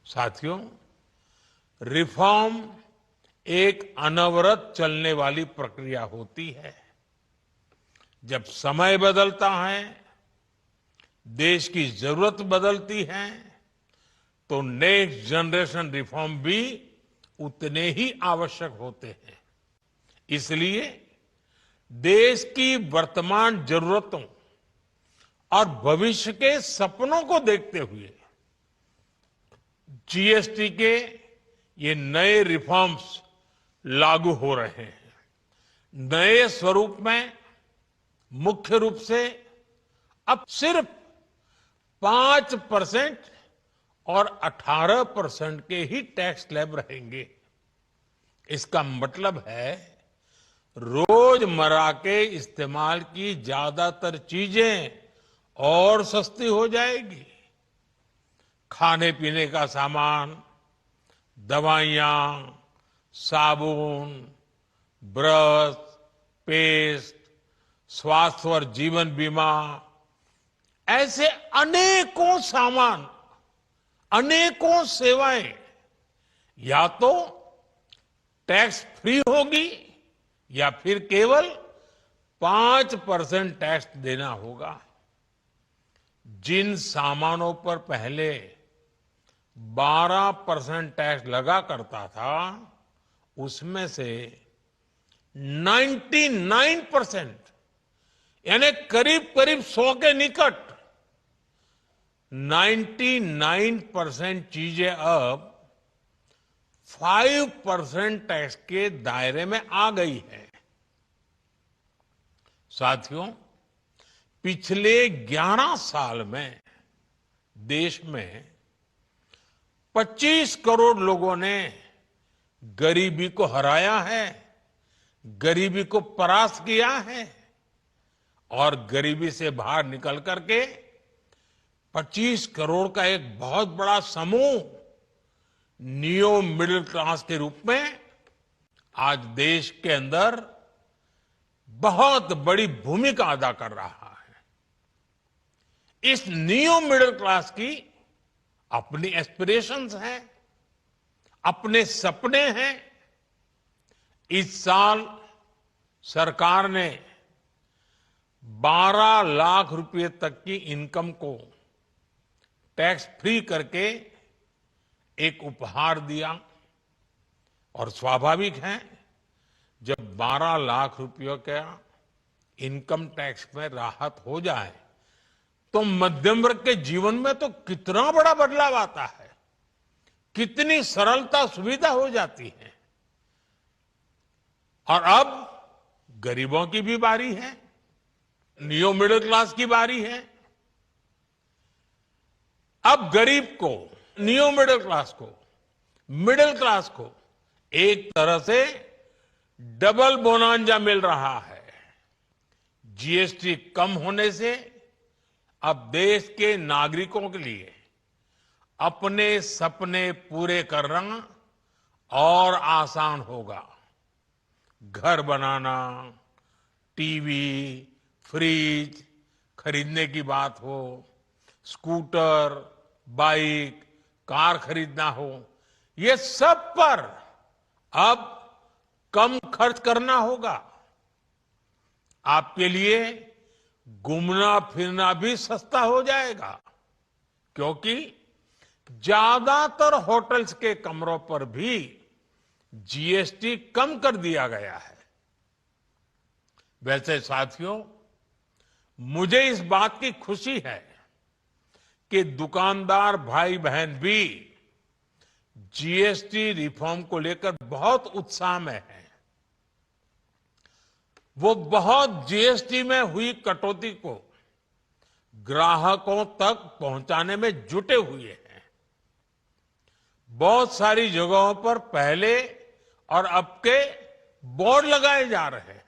साथियों, रिफॉर्म एक अनवरत चलने वाली प्रक्रिया होती है। जब समय बदलता है, देश की जरूरत बदलती है, तो नेक्स्ट जनरेशन रिफॉर्म भी उतने ही आवश्यक होते हैं। इसलिए देश की वर्तमान जरूरतों और भविष्य के सपनों को देखते हुए जीएसटी के ये नए रिफॉर्म्स लागू हो रहे हैं। नए स्वरूप में मुख्य रूप से अब सिर्फ 5% और 18% के ही टैक्स स्लैब रहेंगे। इसका मतलब है रोजमर्रा के इस्तेमाल की ज्यादातर चीजें और सस्ती हो जाएगी। खाने पीने का सामान, दवाइयां, साबुन, ब्रश, पेस्ट, स्वास्थ्य और जीवन बीमा, ऐसे अनेकों सामान, अनेकों सेवाएं या तो टैक्स फ्री होगी या फिर केवल 5% टैक्स देना होगा। जिन सामानों पर पहले 12% टैक्स लगा करता था, उसमें से 99% यानी करीब करीब 100 के निकट 99% चीजें अब 5% टैक्स के दायरे में आ गई है। साथियों, पिछले 11 साल में देश में 25 करोड़ लोगों ने गरीबी को हराया है, गरीबी को परास्त किया है और गरीबी से बाहर निकल करके 25 करोड़ का एक बहुत बड़ा समूह नियो मिडिल क्लास के रूप में आज देश के अंदर बहुत बड़ी भूमिका अदा कर रहा है। इस नियो मिडिल क्लास की अपनी एस्पिरेशंस हैं, अपने सपने हैं। इस साल सरकार ने 12 लाख रुपए तक की इनकम को टैक्स फ्री करके एक उपहार दिया और स्वाभाविक है, जब 12 लाख रुपयों का इनकम टैक्स में राहत हो जाए तो मध्यम वर्ग के जीवन में तो कितना बड़ा बदलाव आता है, कितनी सरलता सुविधा हो जाती है। और अब गरीबों की भी बारी है, नियो मिडिल क्लास की बारी है। अब गरीब को, नियो मिडिल क्लास को एक तरह से डबल बोनांजा मिल रहा है। जीएसटी कम होने से अब देश के नागरिकों के लिए अपने सपने पूरे करना और आसान होगा। घर बनाना, टीवी, फ्रिज खरीदने की बात हो, स्कूटर, बाइक, कार खरीदना हो, ये सब पर अब कम खर्च करना होगा। आपके लिए घूमना फिरना भी सस्ता हो जाएगा, क्योंकि ज्यादातर होटल्स के कमरों पर भी जीएसटी कम कर दिया गया है। वैसे साथियों, मुझे इस बात की खुशी है कि दुकानदार भाई बहन भी जीएसटी रिफॉर्म को लेकर बहुत उत्साह में हैं। वो बहुत जीएसटी में हुई कटौती को ग्राहकों तक पहुंचाने में जुटे हुए हैं। बहुत सारी जगहों पर पहले और अब के बोर्ड लगाए जा रहे हैं।